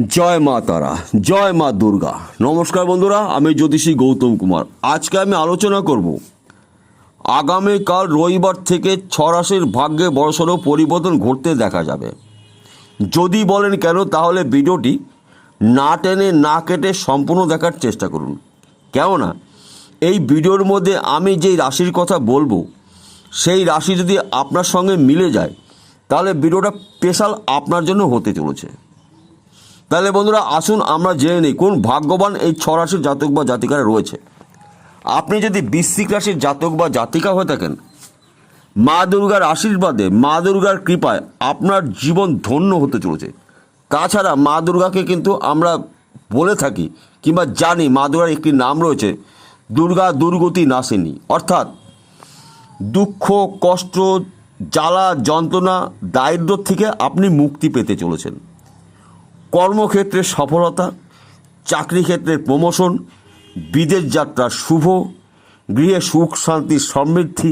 জয় মা তারা, জয় মা দুর্গা। নমস্কার বন্ধুরা, আমি জ্যোতিষী গৌতম কুমার। আজকে আমি আলোচনা করব আগামীকাল রবিবার থেকে 6 রাশির ভাগ্যে বড়সড় পরিবর্তন ঘটতে দেখা যাবে। যদি বলেন কেন, তাহলে ভিডিওটি না টেনে না কেটে সম্পূর্ণ দেখার চেষ্টা করুন। কেননা এই ভিডিওর মধ্যে আমি যেই রাশির কথা বলবো সেই রাশি যদি আপনার সঙ্গে মিলে যায় তাহলে ভিডিওটা স্পেশাল আপনার জন্য হতে চলেছে। তাহলে বন্ধুরা আসুন আমরা জেনে নিই কোন ভাগ্যবান এই 6 রাশির জাতক বা জাতিকারা রয়েছে। আপনি যদি বৃশ্চিক রাশির জাতক বা জাতিকা হয়ে থাকেন, মা দুর্গার আশীর্বাদে, মা দুর্গার কৃপায় আপনার জীবন ধন্য হতে চলেছে। তাছাড়া মা দুর্গাকে কিন্তু আমরা বলে থাকি কিংবা জানি, মা দুর্গার একটি নাম রয়েছে দুর্গা দুর্গতি নাশিনী, অর্থাৎ দুঃখ, কষ্ট, জ্বালা, যন্ত্রণা, দারিদ্র্য থেকে আপনি মুক্তি পেতে চলেছেন। কর্মক্ষেত্রে সফলতা, চাকরি ক্ষেত্রে প্রমোশন, বিদেশ যাত্রা শুভ, গৃহে সুখ শান্তি সমৃদ্ধি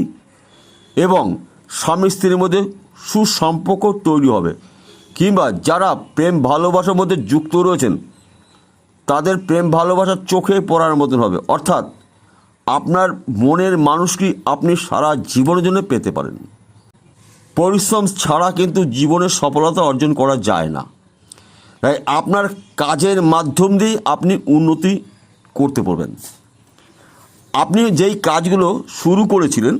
এবং স্বামী স্ত্রীর মধ্যে সুসম্পর্ক তৈরি হবে। কিংবা যারা প্রেম ভালোবাসার মধ্যে যুক্ত রয়েছেন তাদের প্রেম ভালোবাসার চোখে পড়ার মতন হবে, অর্থাৎ আপনার মনের মানুষকে আপনি সারা জীবনের জন্য পেতে পারেন। পরিশ্রম ছাড়া কিন্তু জীবনে সফলতা অর্জন করা যায় না, তাই আপনার কাজের মাধ্যম দিয়ে আপনি উন্নতি করতে পারবেন। আপনি যেই কাজগুলো শুরু করেছিলেন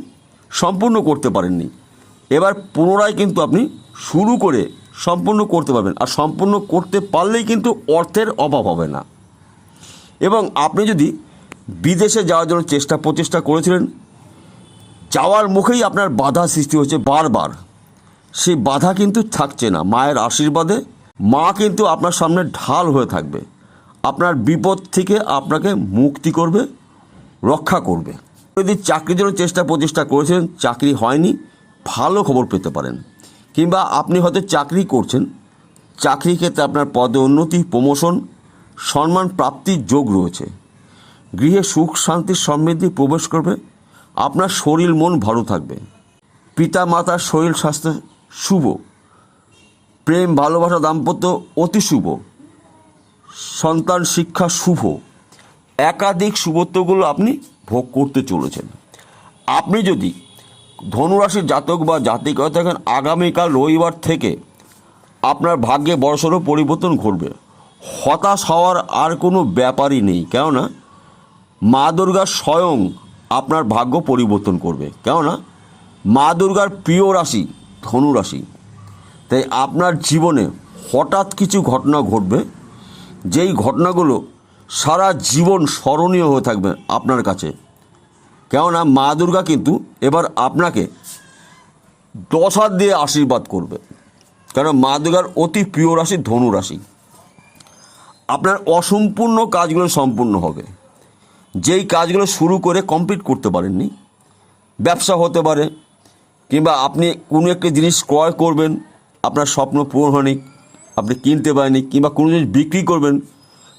সম্পূর্ণ করতে পারেননি, এবার পুনরায় কিন্তু আপনি শুরু করে সম্পূর্ণ করতে পারবেন। আর সম্পূর্ণ করতে পারলেই কিন্তু অর্থের অভাব হবে না। এবং আপনি যদি বিদেশে যাওয়ার জন্য প্রচেষ্টা করেছিলেন, যাওয়ার মুখেই আপনার বাধা সৃষ্টি হচ্ছে বারবার, সেই বাধা কিন্তু থাকছে না। মায়ের আশীর্বাদে মা কিন্তু আপনার সামনে ঢাল হয়ে থাকবে, আপনার বিপদ থেকে আপনাকে মুক্তি করবে, রক্ষা করবে। যদি চাকরির জন্য প্রচেষ্টা করেছেন, চাকরি হয়নি, ভালো খবর পেতে পারেন। কিংবা আপনি হয়তো চাকরি করছেন, চাকরি ক্ষেত্রে আপনার পদোন্নতি, প্রমোশন, সম্মান প্রাপ্তির যোগ রয়েছে। গৃহে সুখ শান্তি সমৃদ্ধি প্রবেশ করবে, আপনার শরীর মন ভালো থাকবে। পিতা মাতার শরীর স্বাস্থ্য শুভ, প্রেম ভালোবাসা দাম্পত্য অতি শুভ, সন্তান শিক্ষা শুভ, একাধিক শুভত্বগুলো আপনি ভোগ করতে চলেছেন। আপনি যদি ধনুরাশির জাতক বা জাতিকা হয়ে থাকেন, আগামীকাল রবিবার থেকে আপনার ভাগ্যে বড়সড় পরিবর্তন ঘটবে। হতাশ হওয়ার আর কোনো ব্যাপারই নেই, কেননা মা দুর্গা স্বয়ং আপনার ভাগ্য পরিবর্তন করবে। কেননা মা দুর্গার প্রিয় রাশি ধনুরাশি, তাই আপনার জীবনে হঠাৎ কিছু ঘটনা ঘটবে, যেই ঘটনাগুলো সারা জীবন স্মরণীয় হয়ে থাকবে আপনার কাছে। কেননা মা দুর্গা কিন্তু এবার আপনাকে 10 হাত দিয়ে আশীর্বাদ করবে, কারণ মা দুর্গার অতি প্রিয় রাশি ধনুরাশি। আপনার অসম্পূর্ণ কাজগুলো সম্পূর্ণ হবে, যেই কাজগুলো শুরু করে কমপ্লিট করতে পারেননি। ব্যবসা হতে পারে, কিংবা আপনি কোনো একটা জিনিস ক্রয় করবেন, আপনার স্বপ্ন পূরণ হয়নি, আপনি কিনতে পারেননি, কিংবা কোনো জিনিস বিক্রি করবেন,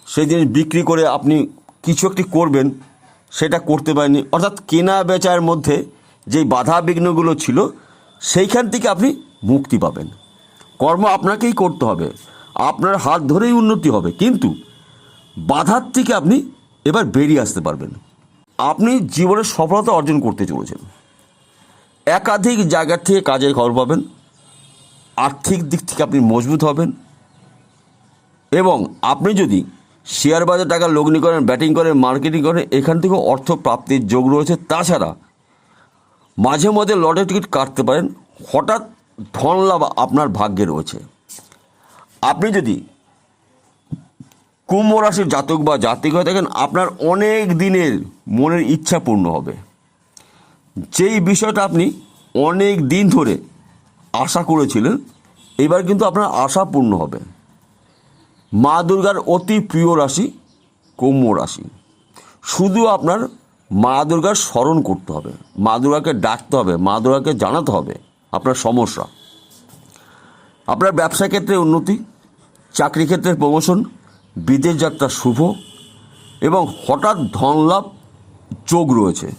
সেই জিনিস বিক্রি করে আপনি কিছু একটি করবেন, সেটা করতে পারেননি। অর্থাৎ কেনা বেচার মধ্যে যেই বাধা বিঘ্নগুলো ছিল সেইখান থেকে আপনি মুক্তি পাবেন। কর্ম আপনাকেই করতে হবে, আপনার হাত ধরেই উন্নতি হবে, কিন্তু বাধার থেকে আপনি এবার বেরিয়ে আসতে পারবেন। আপনি জীবনে সফলতা অর্জন করতে চলেছেন। একাধিক জায়গা থেকে কাজের খবর পাবেন, আর্থিক দিক থেকে আপনি মজবুত হবেন। এবং আপনি যদি শেয়ার বাজার টাকা লগ্নি করেন, ব্যাটিং করেন, মার্কেটিং করেন, এখান থেকেও অর্থ প্রাপ্তির যোগ রয়েছে। তাছাড়া মাঝে মধ্যে লটারি টিকিট কাটতে পারেন, হঠাৎ ধন লাভ আপনার ভাগ্যে রয়েছে। আপনি যদি কুম্ভ রাশির জাতক বা জাতিক হয়ে থাকেন, আপনার অনেক দিনের মনের ইচ্ছা পূর্ণ হবে। যেই বিষয়টা আপনি অনেক দিন ধরে আশা করেছিলেন, এবার কিন্তু আপনার আশা পূর্ণ হবে। মা দুর্গার অতি প্রিয় রাশি কুম্ভ রাশি। শুধু আপনার মা দুর্গার স্মরণ করতে হবে, মা দুর্গাকে ডাকতে হবে, মা দুর্গাকে জানাতে হবে আপনার সমস্যা। আপনার ব্যবসা ক্ষেত্রে উন্নতি, চাকরি ক্ষেত্রে প্রমোশন, বিদেশ যাত্রা শুভ এবং হঠাৎ ধন লাভ যোগ রয়েছে।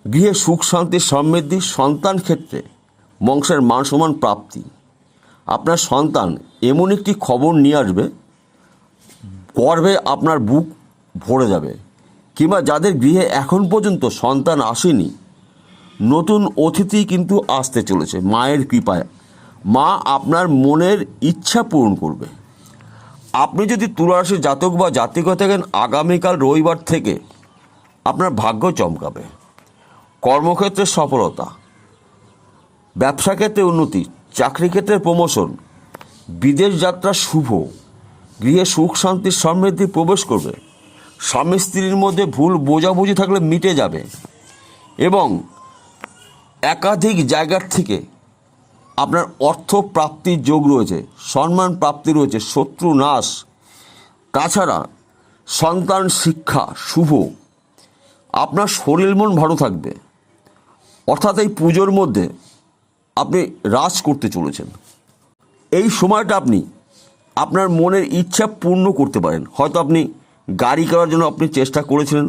গৃহে সুখ শান্তি সমৃদ্ধি, সন্তান ক্ষেত্রে বংশের মান সম্মান প্রাপ্তি, আপনার সন্তান এমন একটি খবর নিয়ে আসবে, গর্বে আপনার বুক ভরে যাবে। কিংবা যাদের গৃহে এখন পর্যন্ত সন্তান আসেনি, নতুন অতিথি কিন্তু আসতে চলেছে মায়ের কৃপায়। মা আপনার মনের ইচ্ছা পূরণ করবে। আপনি যদি তুলা রাশির জাতক বা জাতিকা থাকেন, আগামীকাল রবিবার থেকে আপনার ভাগ্য চমকাবে। কর্মক্ষেত্রে সফলতা, ব্যবসা ক্ষেত্রে উন্নতি, চাকরি ক্ষেত্রে প্রমোশন, বিদেশ যাত্রা শুভ, গৃহে সুখ শান্তির সমৃদ্ধি প্রবেশ করবে। স্বামী স্ত্রীর মধ্যে ভুল বোঝাবুঝি থাকলে মিটে যাবে এবং একাধিক জায়গার থেকে আপনার অর্থ প্রাপ্তির যোগ রয়েছে, সম্মান প্রাপ্তি রয়েছে, শত্রু নাশ। তাছাড়া সন্তান শিক্ষা শুভ, আপনার শরীর মন ভালো থাকবে। অর্থাৎ এই পুজোর মধ্যে আপনি রাজ করতে চলেছেন। এই সময়টা আপনি আপনার মনের ইচ্ছা পূর্ণ করতে পারেন। হয়তো আপনি গাড়ি কেনার জন্য আপনি চেষ্টা করেছিলেন,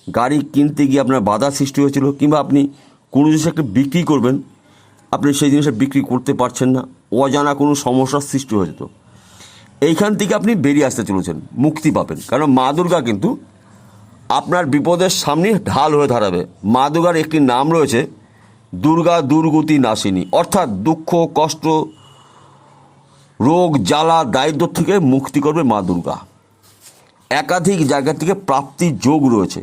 গাড়ি কিনতে গিয়ে আপনার বাধা সৃষ্টি হয়েছিল, কিংবা আপনি কোনো জিনিস একটা বিক্রি করবেন, আপনি সেই জিনিসটা বিক্রি করতে পারছেন না, অজানা কোনো সমস্যার সৃষ্টি হয়ে যেত। এইখান থেকে আপনি বেরিয়ে আসতে চলেছেন, মুক্তি পাবেন। কারণ মা দুর্গা কিন্তু আপনার বিপদের সামনে ঢাল হয়ে দাঁড়াবে। মা দুর্গার একটি নাম রয়েছে দুর্গা দুর্গতি নাশিনী, অর্থাৎ দুঃখ কষ্ট রোগ জ্বালা দারিদ্র থেকে মুক্তি করবে মা দুর্গা। একাধিক জায়গা থেকে প্রাপ্তির যোগ রয়েছে,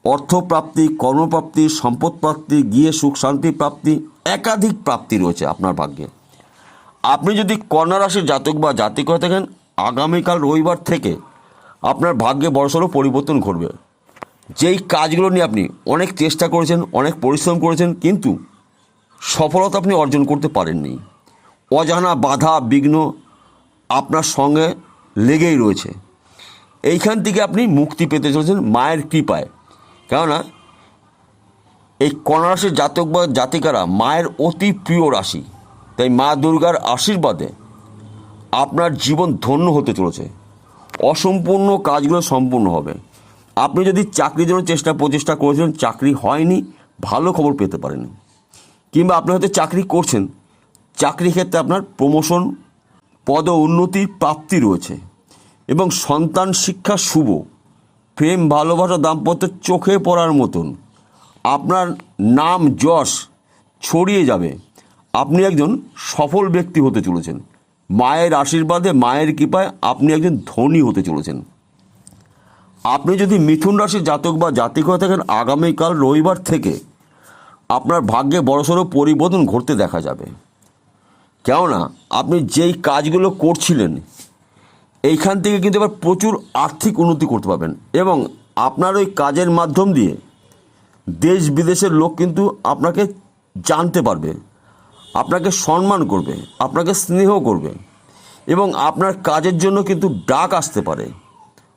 অর্থপ্রাপ্তি, কর্মপ্রাপ্তি, সম্পদ প্রাপ্তি, গিয়ে সুখ শান্তি প্রাপ্তি, একাধিক প্রাপ্তি রয়েছে আপনার ভাগ্যে। আপনি যদি কন্যা রাশির জাতক বা জাতিক হয়ে থাকেন, আগামীকাল রবিবার থেকে আপনার ভাগ্যে বড়সড় পরিবর্তন ঘটবে। যেই কাজগুলো নিয়ে আপনি অনেক চেষ্টা করেছেন, অনেক পরিশ্রম করেছেন, কিন্তু সফলতা আপনি অর্জন করতে পারেননি, অজানা বাধা বিঘ্ন আপনার সঙ্গে লেগেই রয়েছে, এইখান থেকে আপনি মুক্তি পেতে চলেছেন মায়ের কৃপায়। কেননা এই কন্যা রাশির জাতক বা জাতিকারা মায়ের অতি প্রিয় রাশি, তাই মা দুর্গার আশীর্বাদে আপনার জীবন ধন্য হতে চলেছে। অসম্পূর্ণ কাজগুলো সম্পূর্ণ হবে। আপনি যদি চাকরির জন্য প্রচেষ্টা করেছিলেন, চাকরি হয়নি, ভালো খবর পেতে পারেন। কিংবা আপনি হয়তো চাকরি করছেন, চাকরি ক্ষেত্রে আপনার প্রমোশন, পদ উন্নতির প্রাপ্তি রয়েছে এবং সন্তান শিক্ষা শুভ, প্রেম ভালোবাসা দাম্পত্যের চোখে পড়ার মতন আপনার নাম যশ ছড়িয়ে যাবে। আপনি একজন সফল ব্যক্তি হতে চলেছেন। মায়ের আশীর্বাদে, মায়ের কৃপায় আপনি একজন ধনী হতে চলেছেন। আপনি যদি মিথুন রাশির জাতক বা জাতিক হয়ে থাকেন, আগামীকাল রবিবার থেকে আপনার ভাগ্যে বড়সড় পরিবর্তন ঘটতে দেখা যাবে। কেননা আপনি যেই কাজগুলো করছিলেন, এইখান থেকে কিন্তু এবার প্রচুর আর্থিক উন্নতি করতে পারবেন এবং আপনার ওই কাজের মাধ্যম দিয়ে দেশ বিদেশের লোক কিন্তু আপনাকে জানতে পারবে, আপনাকে সম্মান করবে, আপনাকে স্নেহ করবে এবং আপনার কাজের জন্য কিন্তু ডাক আসতে পারে।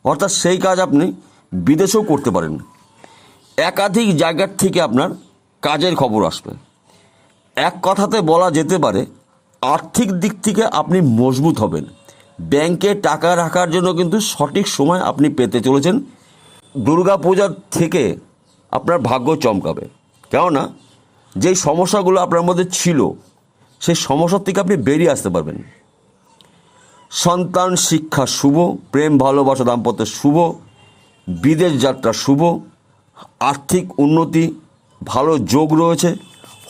অর্থাৎ সেই কাজ আপনি বিদেশেও করতে পারেন। একাধিক জায়গার থেকে আপনার কাজের খবর আসবে। এক কথাতে বলা যেতে পারে আর্থিক দিক থেকে আপনি মজবুত হবেন। ব্যাংকে টাকা রাখার জন্য কিন্তু সঠিক সময় আপনি পেতে চলেছেন। দুর্গাপূজার থেকে আপনার ভাগ্য চমকাবে। কেননা যেই সমস্যাগুলো আপনার মধ্যে ছিল, সেই সমস্যার থেকে আপনি বেরিয়ে আসতে পারবেন। সন্তান শিক্ষা শুভ, প্রেম ভালোবাসা দাম্পত্য শুভ, বিদেশ যাত্রা শুভ, আর্থিক উন্নতি ভালো যোগ রয়েছে,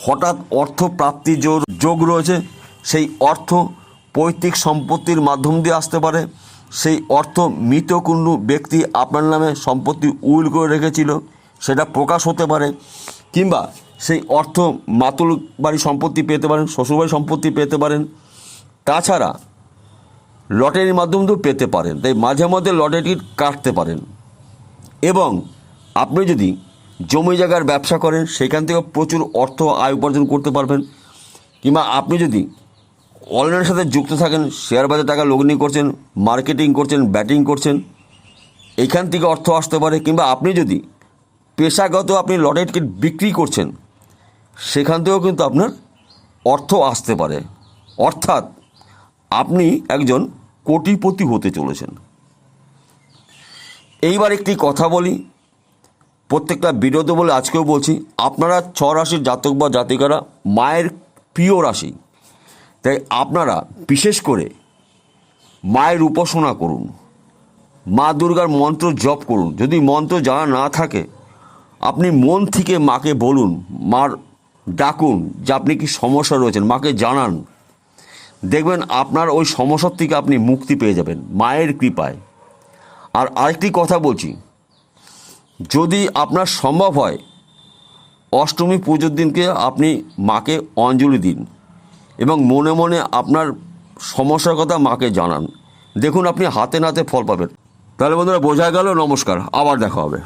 হঠাৎ অর্থ প্রাপ্তির যোগ রয়েছে। সেই অর্থ পৈতৃক সম্পত্তির মাধ্যম দিয়ে আসতে পারে। সেই অর্থ মৃত কোনো ব্যক্তি আপনার নামে সম্পত্তি উইল করে রেখেছিল, সেটা প্রকাশ হতে পারে। কিংবা সেই অর্থ মাতুল বাড়ি সম্পত্তি পেতে পারেন, শ্বশুরবাড়ি সম্পত্তি পেতে পারেন। তাছাড়া লটারির মাধ্যমেও পেতে পারেন। তাই মাঝে মধ্যে লটারি কাটতে পারেন। এবং আপনি যদি জমি জায়গার ব্যবসা করেন, সেখান থেকে প্রচুর অর্থ আয় উপার্জন করতে পারবেন। কিংবা আপনি যদি অনলাইনের সাথে যুক্ত থাকেন, শেয়ার বাজারে টাকা লগ্নি করছেন, মার্কেটিং করছেন, ব্যাটিং করছেন, এইখান থেকে অর্থ আসতে পারে। কিংবা আপনি যদি পেশাগত আপনি লটারি টিকিট বিক্রি করছেন, সেখান থেকেও কিন্তু আপনার অর্থ আসতে পারে। অর্থাৎ আপনি একজন কোটিপতি হতে চলেছেন। এইবার একটি কথা বলি, প্রত্যেকটা ভিডিওতে বলে আজকেও বলছি, আপনারা 6 রাশির জাতক বা জাতিকারা মায়ের প্রিয় রাশি, তাই আপনারা বিশেষ করে মায়ের উপাসনা করুন, মা দুর্গার মন্ত্র জপ করুন। যদি মন্ত্র জানা না থাকে আপনি মন থেকে মাকে বলুন, মার ডাকুন যে আপনি কি সমস্যা রয়েছেন, মাকে জানান। দেখবেন আপনার ওই সমস্যার থেকে আপনি মুক্তি পেয়ে যাবেন মায়ের কৃপায়। আর আরেকটি কথা বলছি, যদি আপনার সম্ভব হয় অষ্টমী পুজোর দিনকে আপনি মাকে অঞ্জলি দিন এবং মনে মনে আপনার সমস্যার কথা মাকে জানান। দেখুন আপনি হাতে নাতে ফল পাবেন। তাহলে বন্ধুরা বোঝা গেল। নমস্কার, আবার দেখা হবে।